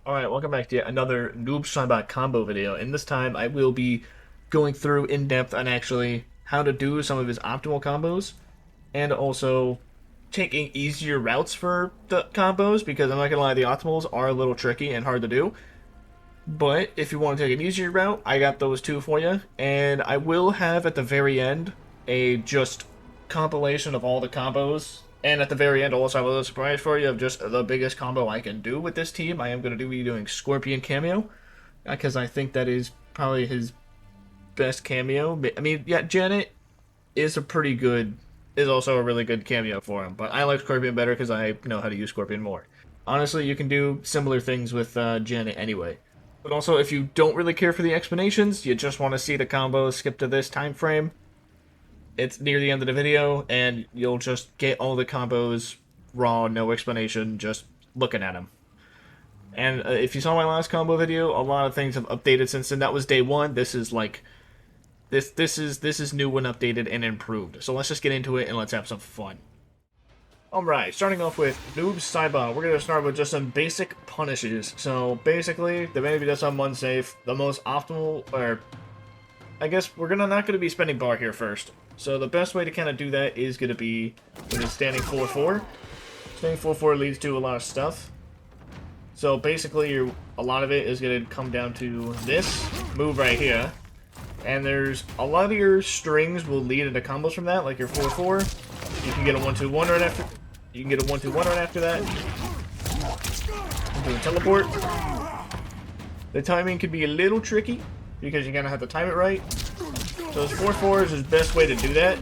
Alright, welcome back to yet another Noob Saibot combo video, and this time I will be going through in depth on actually how to do some of his optimal combos, and also taking easier routes for the combos, because I'm not gonna lie, the optimals are a little tricky and hard to do. But if you want to take an easier route, I got those two for you, and I will have at the very end a just compilation of all the combos. And at the very end, I'll also have a little surprise for you of just the biggest combo I can do with this team. I am going to be doing Scorpion cameo, because I think that is probably his best cameo. I mean, yeah, Janet is also a really good cameo for him, but I like Scorpion better because I know how to use Scorpion more. Honestly, you can do similar things with Janet anyway. But also, if you don't really care for the explanations, you just want to see the combos, skip to this time frame. It's near the end of the video, and you'll just get all the combos raw, no explanation, just looking at them. And if you saw my last combo video, a lot of things have updated since then. That was day one. This is like this is new and updated and improved. So let's just get into it and let's have some fun. Alright, starting off with Noob Saibot. We're gonna start with just some basic punishes. So basically, the maybe does some unsafe, the most optimal, or I guess we're not gonna be spending bar here first. So the best way to kind of do that is going to be with a standing 4-4. Standing 4-4 leads to a lot of stuff. So basically, a lot of it is going to come down to this move right here. And there's a lot of your strings will lead into combos from that, like your 4-4. You can get a 1-2-1 right after. You can get a 1-2-1 right after that. Do a teleport. The timing could be a little tricky because you're gonna have to time it right. So his 4-4 is his best way to do that.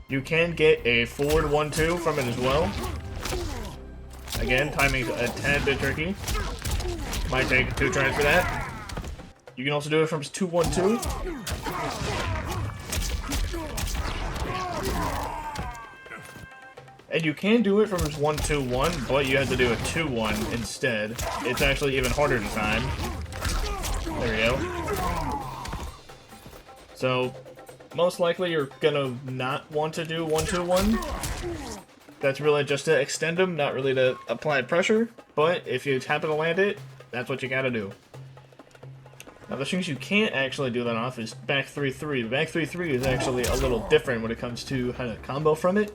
You can get a forward 1-2 from it as well. Again, timing's a tad bit tricky. Might take 2 tries for that. You can also do it from his 2-1-2. And you can do it from his 1-2-1, but you have to do a 2-1 instead. It's actually even harder to time. There we go. So, most likely you're gonna not want to do 1-2-1. That's really just to extend them, not really to apply pressure. But if you happen to land it, that's what you gotta do. Now the strings you can't actually do that off is back 3-3. Back 3-3 is actually a little different when it comes to how to combo from it.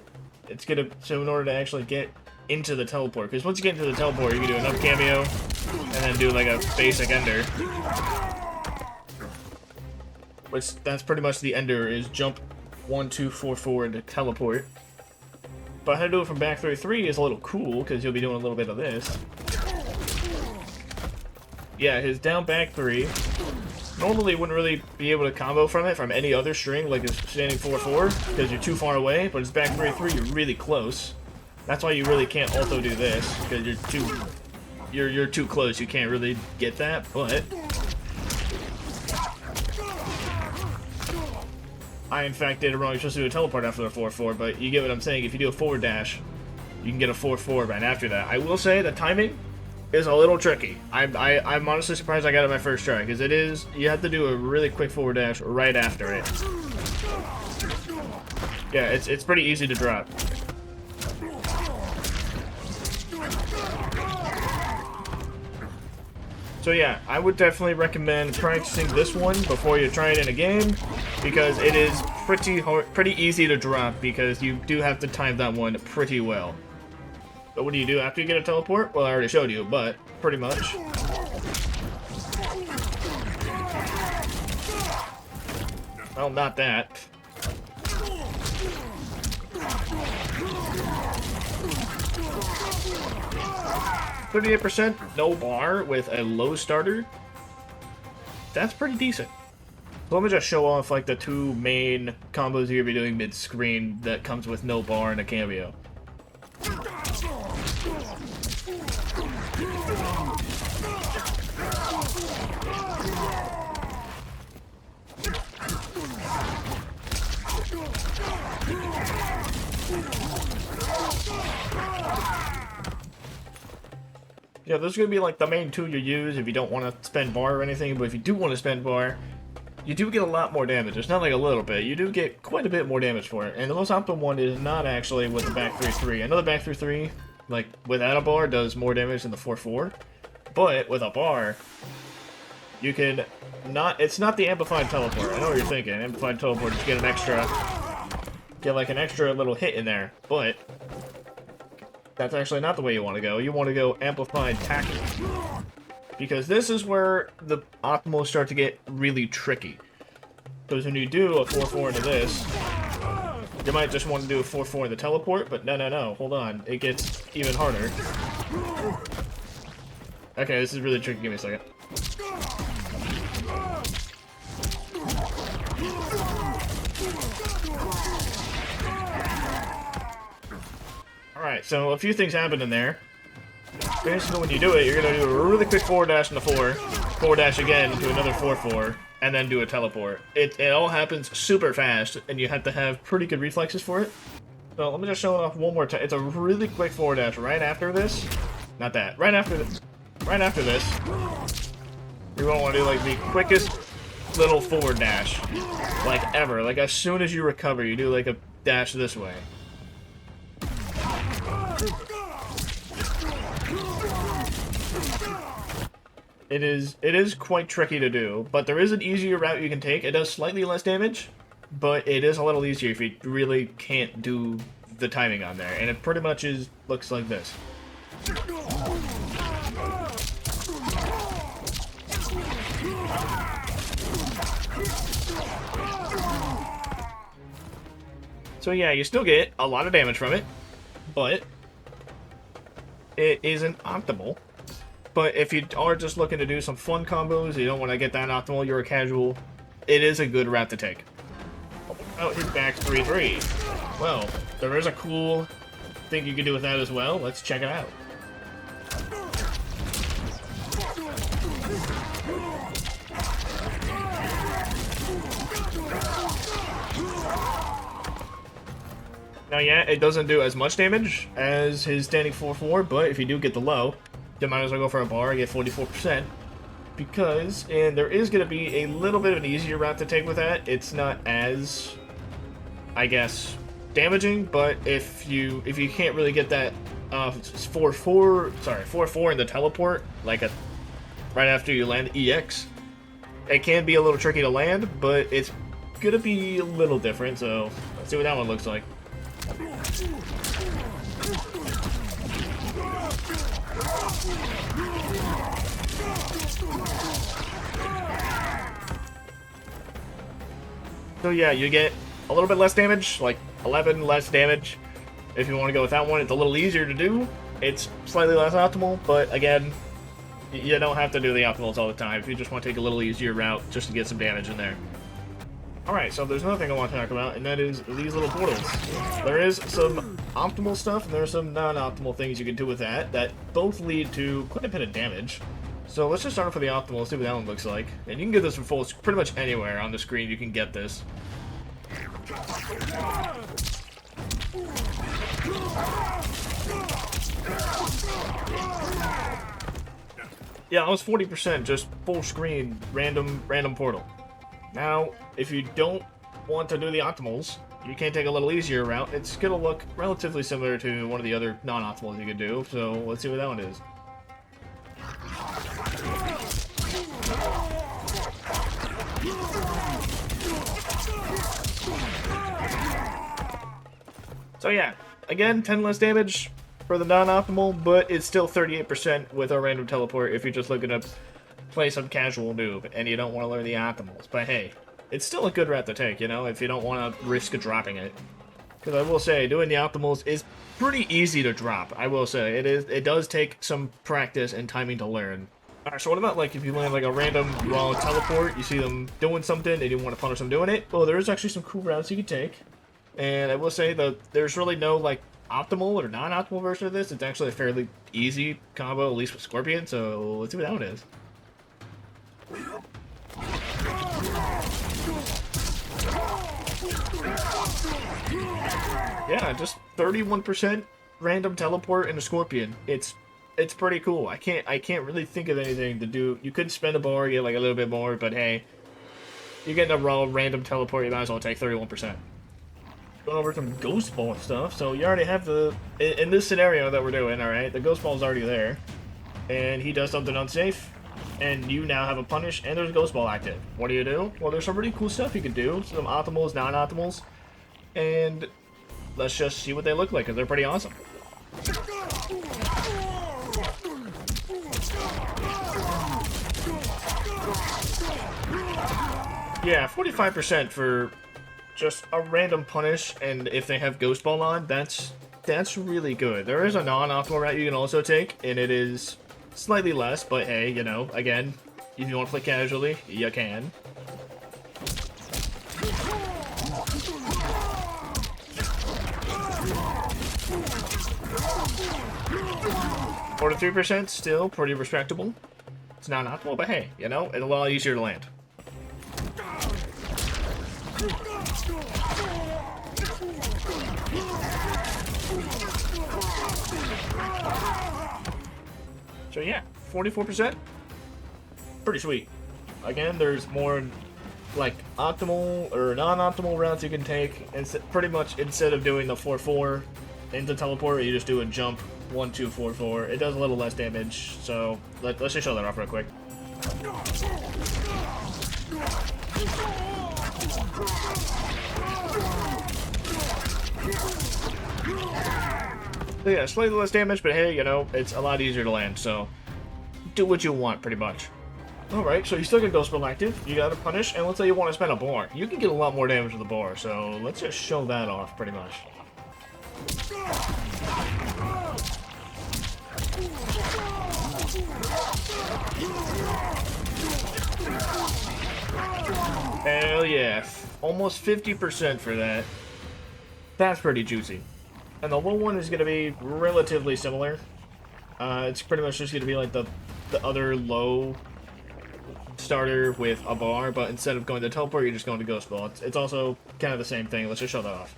It's gonna, so in order to actually get into the teleport, because once you get into the teleport, you can do an up cameo, and then do like a basic ender. Which, that's pretty much the ender, is jump 1-2-4-4 into teleport. But how to do it from back 3-3 is a little cool, because you'll be doing a little bit of this. Yeah, his down back 3, normally wouldn't really be able to combo from it from any other string, like his standing 4-4, because you're too far away, but his back 3-3, you're really close. That's why you really can't also do this, because you're too close, you can't really get that, but I, in fact, did it wrong. You're supposed to do a teleport after the 4-4, but you get what I'm saying. If you do a forward dash, you can get a 4-4 right after that. I will say the timing is a little tricky. I'm honestly surprised I got it my first try, because it is, you have to do a really quick forward dash right after it. Yeah, it's pretty easy to drop. So yeah, I would definitely recommend practicing this one before you try it in a game, because it is pretty easy to drop, because you do have to time that one pretty well. But what do you do after you get a teleport? Well, I already showed you, but pretty much. Well, not that. 38% no bar with a low starter. That's pretty decent. So let me just show off like the 2 main combos you're gonna be doing mid-screen that comes with no bar and a cameo. Yeah, those are going to be like the main 2 you use if you don't want to spend bar or anything, but if you do want to spend bar, you do get a lot more damage. It's not like a little bit, you do get quite a bit more damage for it. And the most optimal one is not actually with the back 3-3. I know the back 3-3, like without a bar, does more damage than the 4-4, But with a bar, you can not. It's not the amplified teleport. I know what you're thinking. Amplified teleport, just get like an extra little hit in there. But that's actually not the way you want to go. You want to go amplified tackle, because this is where the optimals start to get really tricky. Because when you do a 4-4 into this, you might just want to do a 4-4 in the teleport, but no, hold on. It gets even harder. Okay, this is really tricky. Give me a second. Alright, so a few things happen in there. Basically, when you do it, you're going to do a really quick forward dash into 4, forward dash again into another 4-4, and then do a teleport. It all happens super fast, and you have to have pretty good reflexes for it. So let me just show it off one more time. It's a really quick forward dash right after this. Not that. Right after this. Right after this. You're going to want to do like the quickest little forward dash, like ever. Like as soon as you recover, you do like a dash this way. It is quite tricky to do, but there is an easier route you can take. It does slightly less damage, but it is a little easier if you really can't do the timing on there. And it pretty much looks like this. So yeah, you still get a lot of damage from it, but it isn't optimal. But if you are just looking to do some fun combos, you don't want to get that optimal, you're a casual, it is a good route to take. Oh, his back's 3-3. Well, there is a cool thing you can do with that as well. Let's check it out. Now, yeah, it doesn't do as much damage as his standing 4-4, but if you do get the low, you might as well go for a bar and get 44%. And there is going to be a little bit of an easier route to take with that. It's not as, I guess, damaging, but if you can't really get that 4-4 in the teleport, like right after you land EX, it can be a little tricky to land, but it's going to be a little different, so let's see what that one looks like. So yeah, you get a little bit less damage, like 11 less damage. If you want to go with that one, it's a little easier to do. It's slightly less optimal, but again, you don't have to do the optimals all the time. If you just want to take a little easier route just to get some damage in there. Alright, so there's another thing I want to talk about, and that is these little portals. There is some optimal stuff, and there are some non-optimal things you can do with that both lead to quite a bit of damage. So let's just start off with the optimal, see what that one looks like. And you can get this from full, pretty much anywhere on the screen you can get this. Yeah, I was 40% just full screen, random portal. Now, if you don't want to do the optimals, you can take a little easier route. It's going to look relatively similar to one of the other non-optimals you could do, so let's see what that one is. So yeah, again, 10 less damage for the non-optimal, but it's still 38% with a random teleport if you're just looking to play some casual noob and you don't want to learn the optimals. But hey, it's still a good route to take, you know, if you don't want to risk dropping it. Because I will say, doing the optimals is pretty easy to drop. I will say, it does take some practice and timing to learn. Alright, so what about like if you land like a random raw teleport, you see them doing something and you want to punish them doing it? Well, there is actually some cool routes you can take. And I will say that there's really no like optimal or non-optimal version of this. It's actually a fairly easy combo, at least with Scorpion, so let's see what that one is. Yeah, just 31% random teleport into Scorpion. It's pretty cool. I can't really think of anything to do. You could spend a bar, get like a little bit more, but hey, you're getting a raw random teleport, you might as well take 31%. Going over some Ghost Ball stuff, so you already have in this scenario that we're doing, alright, the Ghost Ball's already there. and he does something unsafe, and you now have a punish, and there's a ghost ball active. What do? Well, there's some pretty cool stuff you can do. Some optimals, non-optimals, and let's just see what they look like, because they're pretty awesome. Yeah, 45% for just a random punish, and if they have Ghost Ball on, that's really good. There is a non-optimal route you can also take, and it is slightly less, but hey, you know, again, if you want to play casually, you can. Or 3%, still pretty respectable. It's not optimal, but hey, you know, it's a lot easier to land. So yeah, 44%, pretty sweet. Again, there's more like optimal or non-optimal routes you can take. Pretty much instead of doing the 4-4 into teleport, you just do a jump 1-2-4-4. It does a little less damage, so let's just show that off real quick. So yeah, slightly less damage, but hey, you know, it's a lot easier to land, so do what you want, pretty much. Alright, so you still get Ghost Ball active, you got a punish, and let's say you want to spend a bar. You can get a lot more damage with the bar, so let's just show that off, pretty much. Hell yeah, almost 50% for that. That's pretty juicy. And the low one is going to be relatively similar. It's pretty much just going to be like the other low starter with a bar, but instead of going to teleport, you're just going to Ghost Ball. It's also kind of the same thing. Let's just show that off.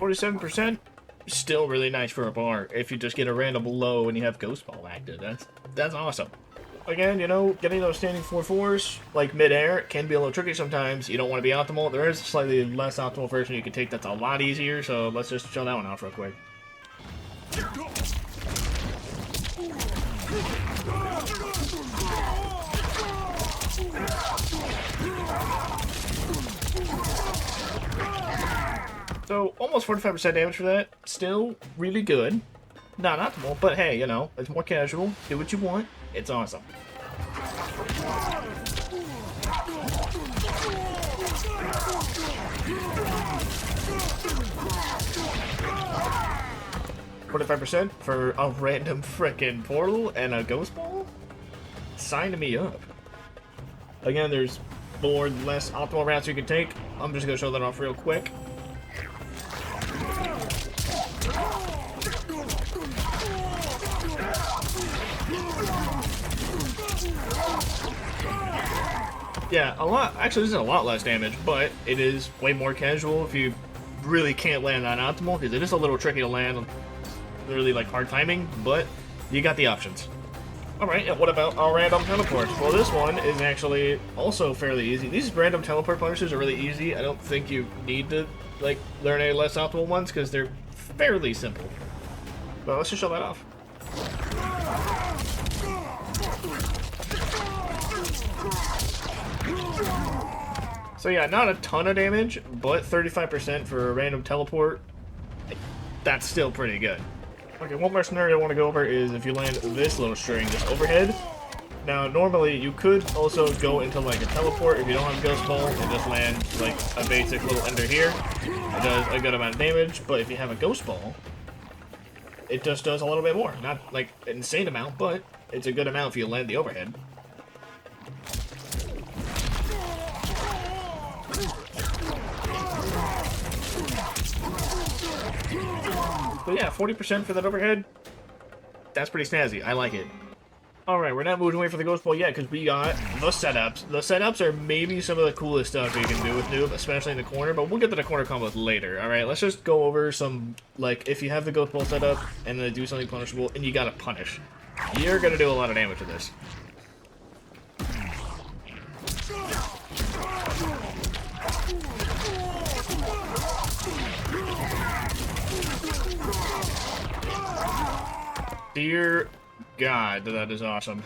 %, still really nice for a bar. If you just get a random low and you have Ghost Ball active, that's awesome. Again, you know, getting those standing 4-4s, like mid-air, can be a little tricky sometimes. You don't want to be optimal. There is a slightly less optimal version you can take that's a lot easier, so let's just show that one off real quick. So, almost 45% damage for that. Still really good. Not optimal, but hey, you know, it's more casual. Do what you want. It's awesome. $45% for a random frickin' portal and a Ghost Ball? Sign me up. Again, there's more less optimal routes you can take. I'm just gonna show that off real quick. Yeah, a lot. Actually, this is a lot less damage, but it is way more casual if you really can't land on optimal, because it is a little tricky to land. Really like hard timing, but you got the options. Alright, and what about our random teleports? Well, this one is actually also fairly easy. These random teleport punishes are really easy. I don't think you need to like learn any less optimal ones because they're fairly simple. But let's just show that off. So yeah, not a ton of damage, but 35% for a random teleport. That's still pretty good. Okay, one more scenario I want to go over is if you land this little string just overhead. Now, normally you could also go into like a teleport if you don't have a Ghost Ball and just land like a basic little ender here. It does a good amount of damage, but if you have a Ghost Ball, it just does a little bit more. Not like an insane amount, but it's a good amount if you land the overhead. But yeah, 40% for that overhead, that's pretty snazzy. I like it. Alright, we're not moving away from the Ghost Ball yet because we got the setups. The setups are maybe some of the coolest stuff you can do with Noob, especially in the corner, but we'll get to the corner combos later. Alright, let's just go over some, like, if you have the Ghost Ball setup and then do something punishable and you gotta punish. You're gonna do a lot of damage with this. Dear God, that is awesome.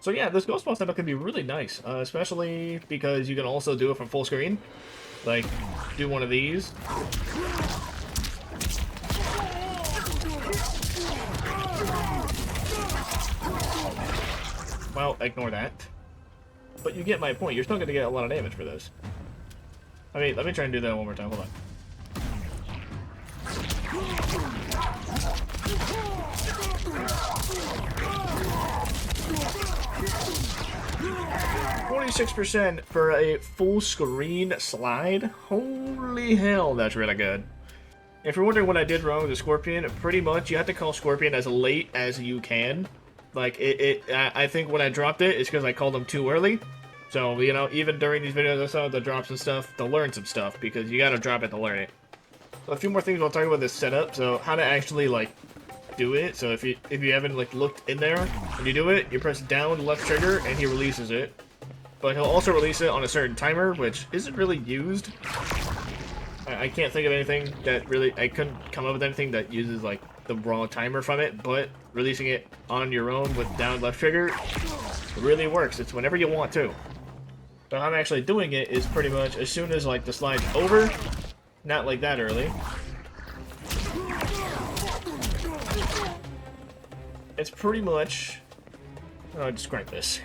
So yeah, this Ghost Ball setup can be really nice, especially because you can also do it from full screen. Like, do one of these. Well, ignore that. But you get my point. You're still going to get a lot of damage for this. I mean, let me try and do that one more time. Hold on. 46% for a full screen slide? Holy hell, that's really good. If you're wondering what I did wrong with the Scorpion, pretty much you have to call Scorpion as late as you can. Like, I think when I dropped it, it's because I called them too early. So, you know, even during these videos, I saw the drops and stuff to learn some stuff, because you gotta drop it to learn it. So a few more things I'll talk about this setup, so how to actually, like, do it. So if you haven't, like, looked in there, when you do it, you press down left trigger, and he releases it. But he'll also release it on a certain timer, which isn't really used. I can't think of anything that really... I couldn't come up with anything that uses, like, the raw timer from it, but releasing it on your own with down left trigger really works. It's whenever you want to. So how I'm actually doing it is pretty much as soon as, like, the slide's over, not like that early. It's pretty much... How do I describe this?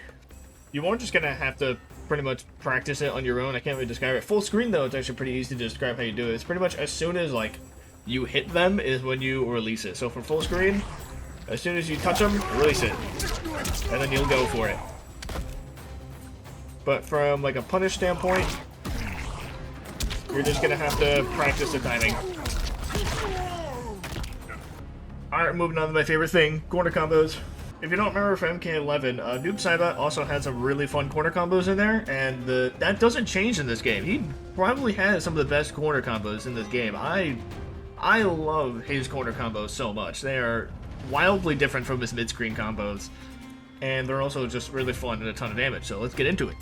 You are just gonna have to pretty much practice it on your own. I can't really describe it. Full screen, though, it's actually pretty easy to describe how you do it. It's pretty much as soon as, like, you hit them is when you release it. So for full screen, as soon as you touch them, release it. And then you'll go for it. But from, like, a punish standpoint, you're just gonna have to practice the timing. Alright, moving on to my favorite thing, corner combos. If you don't remember from MK11, Noob Saibot also had some really fun corner combos in there, and that doesn't change in this game. He probably has some of the best corner combos in this game. I love his corner combos so much. They are wildly different from his mid-screen combos, and they're also just really fun and a ton of damage, so let's get into it.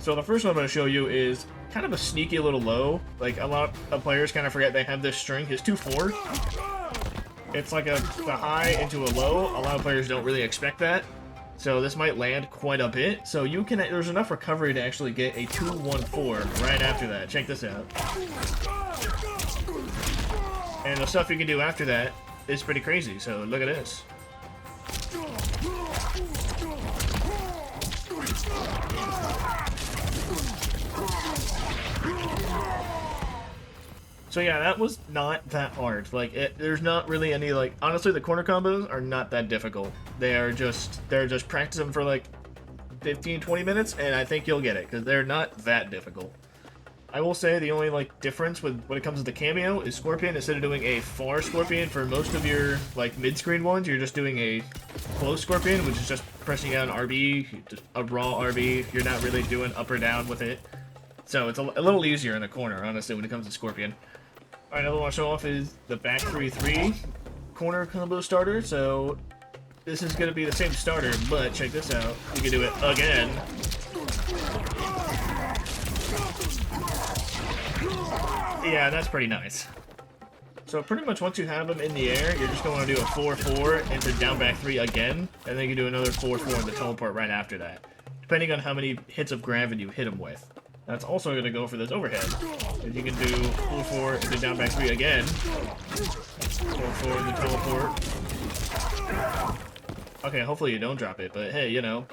So the first one I'm going to show you is kind of a sneaky little low. Like, a lot of players kind of forget they have this string. His 2-4. It's like a high into a low. A lot of players don't really expect that. So this might land quite a bit. So you can, there's enough recovery to actually get a 2-1-4 right after that. Check this out. And the stuff you can do after that is pretty crazy. So look at this. So yeah, that was not that hard. Like, there's not really any, like, honestly, the corner combos are not that difficult. They're just practice them for like 15-20 minutes, and I think you'll get it, because they're not that difficult. I will say the only, like, difference when it comes to the cameo is Scorpion, instead of doing a far Scorpion for most of your, like, mid-screen ones, you're just doing a close Scorpion, which is just pressing down RB, just a raw RB. You're not really doing up or down with it. So it's a little easier in the corner, honestly, when it comes to Scorpion. Alright, another one I'll show off is the back 3-3 corner combo starter. So this is going to be the same starter, but check this out. You can do it again. Yeah, that's pretty nice. So pretty much once you have them in the air, you're just going to want to do a 4-4 into down back 3 again, and then you can do another 4-4 in the teleport right after that, depending on how many hits of gravity you hit them with. That's also going to go for this overhead. If you can do 4-4 into down back 3 again, 4-4 in the teleport. Okay, hopefully you don't drop it, but hey, you know,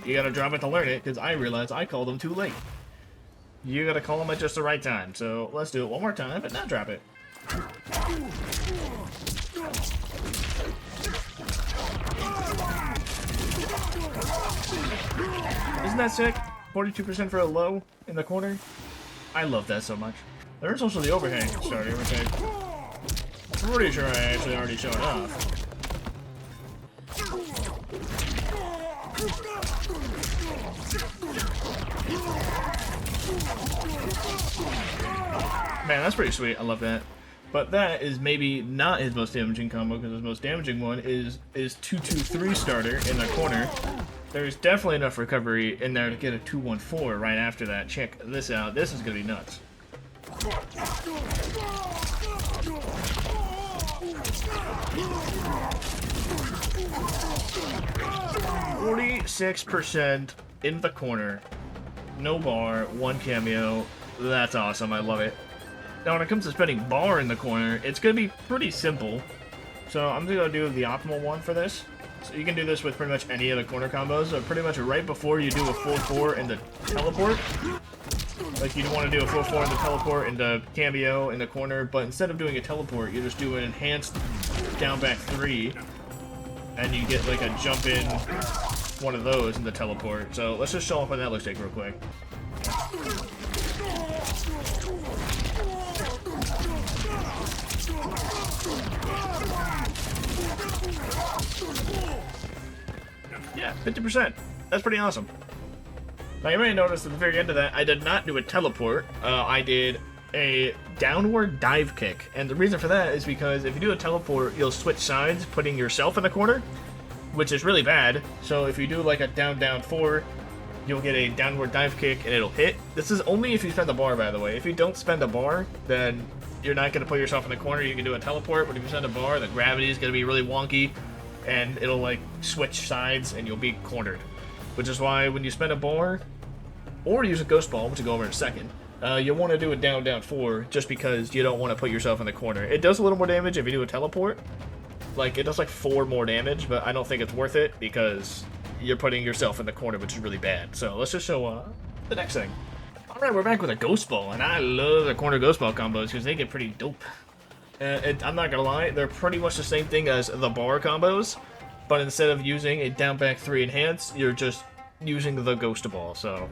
you got to drop it to learn it, because I realized I called them too late. You got to call them at just the right time, so let's do it one more time, but not drop it. Isn't that sick? 42% for a low in the corner. I love that so much. There's also the overhang starter, which I'm pretty sure I actually already showed off. Man, that's pretty sweet. I love that. But that is maybe not his most damaging combo, because his most damaging one is 2-2-3 starter in the corner. There's definitely enough recovery in there to get a 2-1-4 right after that. Check this out. This is going to be nuts. %46 in the corner. No bar, 1 cameo. That's awesome, I love it. Now when it comes to spending bar in the corner, it's going to be pretty simple. So I'm going to do the optimal one for this. So you can do this with pretty much any of the corner combos. So pretty much right before you do a 4-4 in the teleport. Like you don't want to do a 4-4 in the teleport into cameo in the corner, but instead of doing a teleport, you just do an enhanced down back 3. And you get like a jump in one of those in the teleport. So let's just show off what that looks like real quick. Yeah, 50%. That's pretty awesome. Now you may notice at the very end of that, I did not do a teleport. I did a downward dive kick. And the reason for that is because if you do a teleport, you'll switch sides, putting yourself in the corner, which is really bad. So if you do like a down 4, you'll get a downward dive kick and it'll hit. This is only if you spend the bar, by the way. If you don't spend the bar, then you're not going to put yourself in the corner. You can do a teleport, but if you spend a bar, the gravity is going to be really wonky, and it'll like switch sides and you'll be cornered. Which is why when you spend a bar, or use a ghost ball, which we'll go over in a second, you'll want to do a down 4, just because you don't want to put yourself in the corner. It does a little more damage if you do a teleport. Like, it does like 4 more damage, but I don't think it's worth it because you're putting yourself in the corner, which is really bad. So let's just show the next thing. Alright, we're back with a ghost ball, and I love the corner ghost ball combos because they get pretty dope. I'm not gonna lie, they're pretty much the same thing as the bar combos, but instead of using a down back 3 enhance, you're just using the ghost ball. So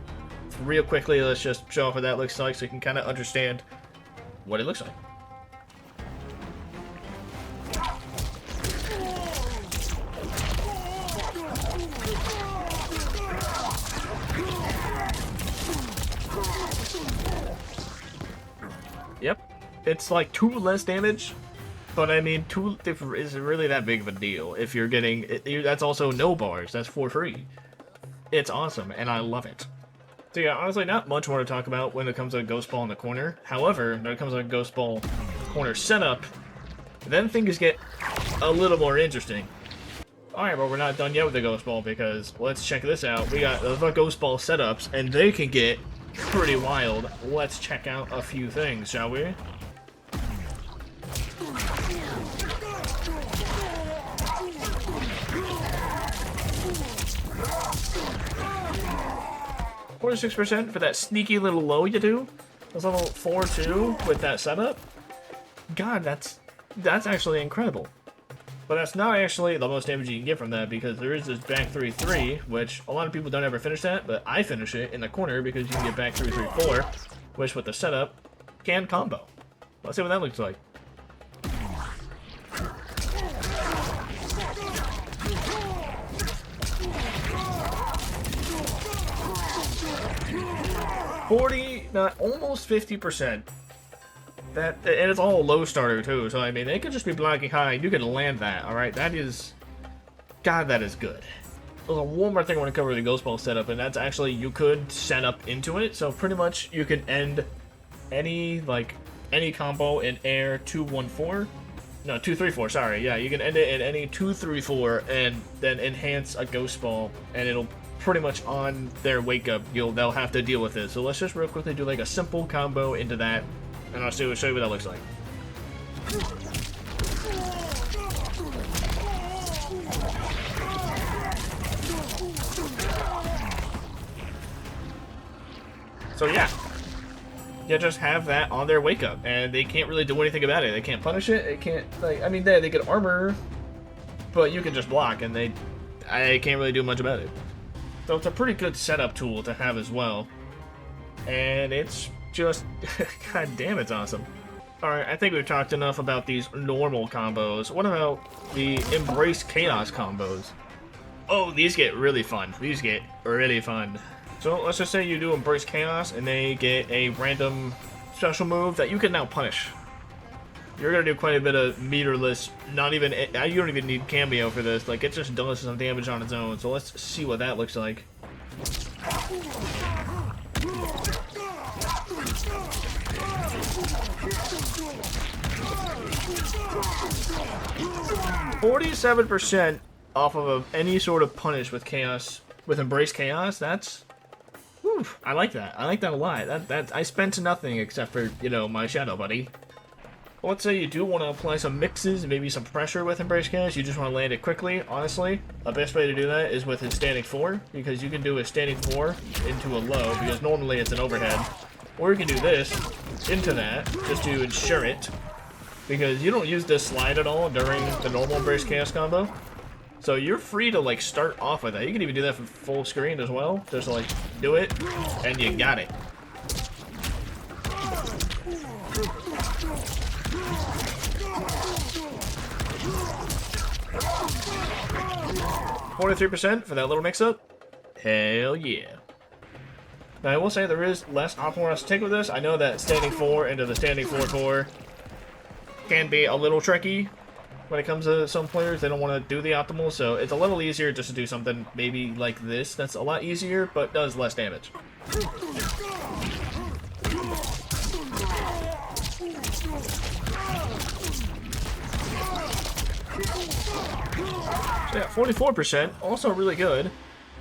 real quickly, let's just show off what that looks like so you can kind of understand what it looks like. Yep, it's like 2 less damage, but I mean, 2 is really that big of a deal. If you're getting, that's also no bars, that's for free. It's awesome, and I love it. So yeah, honestly, not much more to talk about when it comes to a ghost ball in the corner. However, when it comes to a ghost ball corner setup, then things get a little more interesting. Alright, but we're not done yet with the ghost ball, because let's check this out. We got the ghost ball setups, and they can get pretty wild. Let's check out a few things, shall we? $46% for that sneaky little low you do. That's level 4-2 with that setup. God, that's actually incredible. But that's not actually the most damage you can get from that, because there is this back 3-3, which a lot of people don't ever finish that, but I finish it in the corner because you can get back 3-3-4, which with the setup can combo. Let's see what that looks like. Almost 50%. And it's all low starter too, so I mean, they could just be blocking high. You could land that, alright? That is... God, that is good. There's one more thing I want to cover the ghost ball setup, and that's actually, you could set up into it, so pretty much you can end any combo in air 2-1-4. No, 2-3-4, sorry. Yeah, you can end it in any 2-3-4, and then enhance a ghost ball, and it'll pretty much on their wake up, they'll have to deal with it. So let's just real quickly do like a simple combo into that, and I'll show you what that looks like. So yeah, you just have that on their wake up, and they can't really do anything about it. They can't punish it. They can't, like, I mean, they get armor, but you can just block, and I can't really do much about it. So it's a pretty good setup tool to have as well. And it's just, god damn, it's awesome. Alright, I think we've talked enough about these normal combos. What about the Embrace Chaos combos? Oh, these get really fun. These get really fun. So let's just say you do Embrace Chaos and they get a random special move that you can now punish. You're gonna do quite a bit of meterless, you don't even need cameo for this, like it just does some damage on its own, so let's see what that looks like. 47% off of any sort of punish with chaos, with embrace chaos. That's, whew, I like that. I like that a lot. That I spent nothing except for, you know, my shadow buddy. But let's say you do want to apply some mixes, maybe some pressure with embrace chaos. You just want to land it quickly. Honestly, the best way to do that is with his standing 4, because you can do a standing 4 into a low, because normally it's an overhead. Or you can do this into that just to ensure it, because you don't use this slide at all during the normal embrace chaos combo. So you're free to like start off with that. You can even do that for full screen as well. Just like do it and you got it. $43% for that little mix-up. Hell yeah. Now I will say there is less optimal to take with this. I know that standing 4 into the standing 4-4 can be a little tricky when it comes to some players. They don't want to do the optimal, so it's a little easier just to do something maybe like this. That's a lot easier, but does less damage. So yeah, 44%, also really good.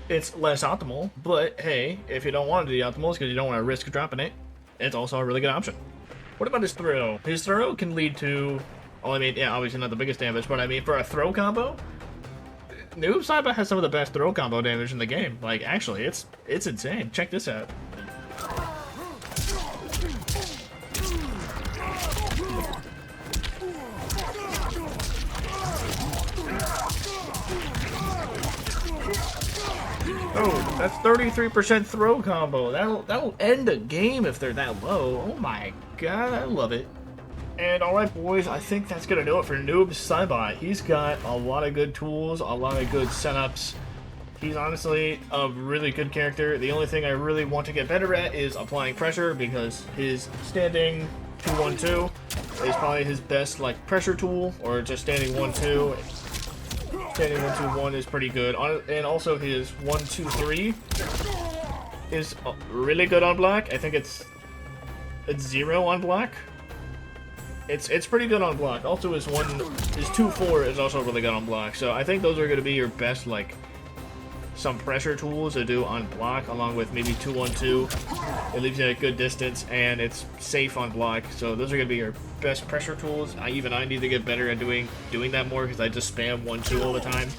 It's less optimal, but hey, if you don't want to do the optimals because you don't want to risk dropping it, it's also a really good option. What about his throw? His throw can lead to, well, I mean, yeah, obviously not the biggest damage, but I mean, for a throw combo, Noob Saibot has some of the best throw combo damage in the game. Like, actually, it's insane. Check this out. Oh, that's 33% throw combo. That'll end a game if they're that low. Oh my god, I love it. And alright boys, I think that's gonna do it for Noob Saibot. He's got a lot of good tools, a lot of good setups. He's honestly a really good character. The only thing I really want to get better at is applying pressure, because his standing 2-1-2 is probably his best like pressure tool, or just standing 1-2. Standing 1-2-1 is pretty good, and also his 1-2-3 is really good on block. I think it's 0 on block. It's pretty good on block. Also, his 2-4 is also really good on block. So I think those are going to be your best like some pressure tools to do on block, along with maybe 2-1-2. It leaves you at a good distance, and it's safe on block. So those are going to be your best pressure tools. I need to get better at doing that more, because I just spam 1-2 all the time.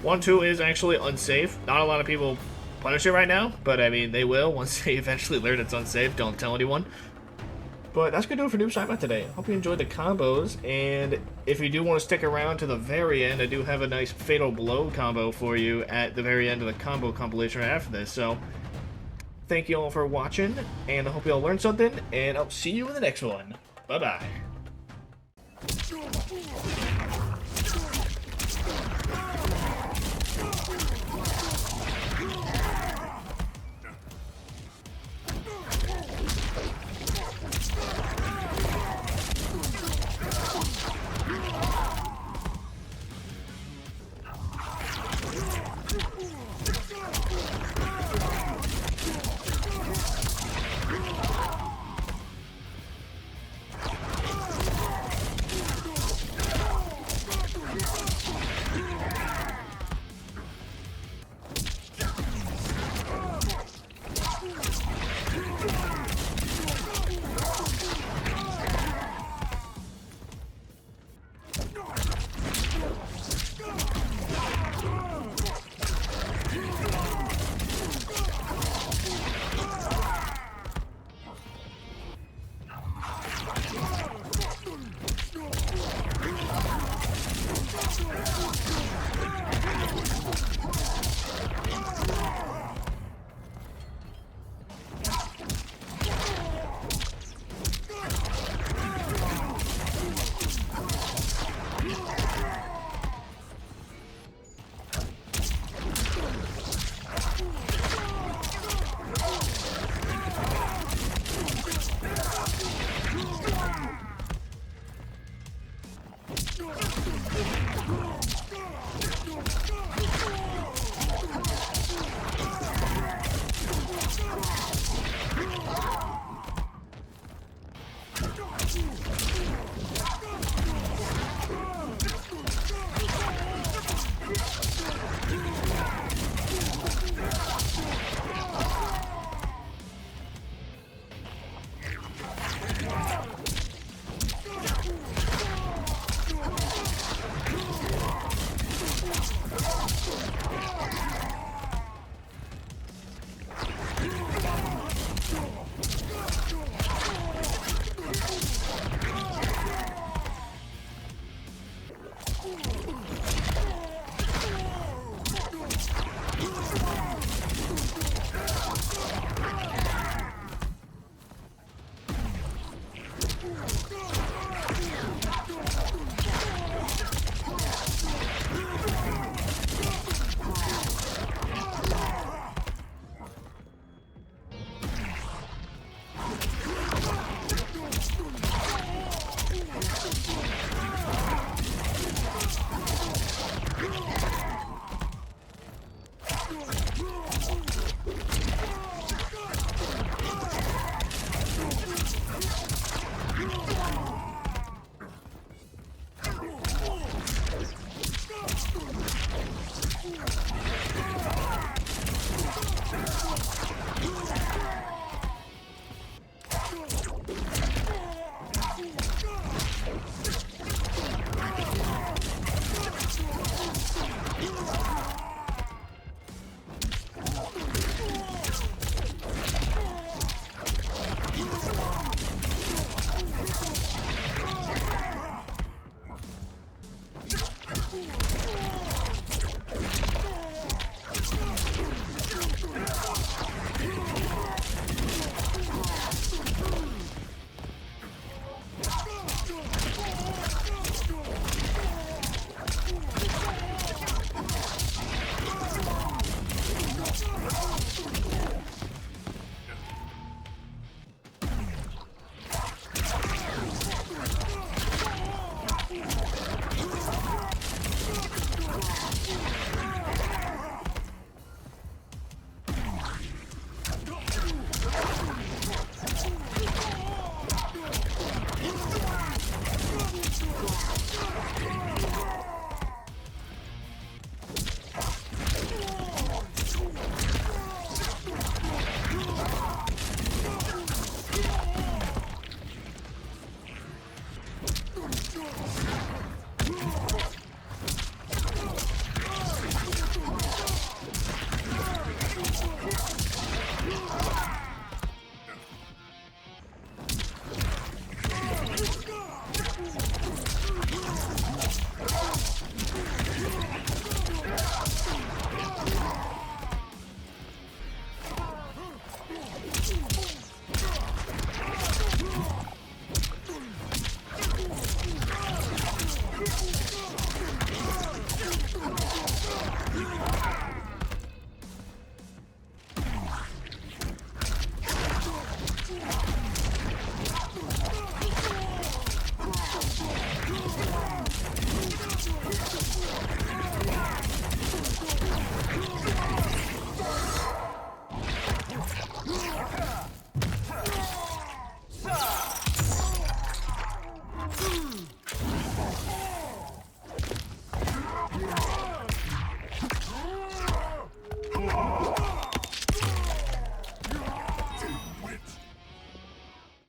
1-2 is actually unsafe. Not a lot of people punish it right now, but I mean, they will once they eventually learn it's unsafe. Don't tell anyone. But that's going to do it for Noob Saibot today. Hope you enjoyed the combos, and if you do want to stick around to the very end, I do have a nice Fatal Blow combo for you at the very end of the combo compilation right after this. So, thank you all for watching, and I hope you all learned something, and I'll see you in the next one. Bye-bye.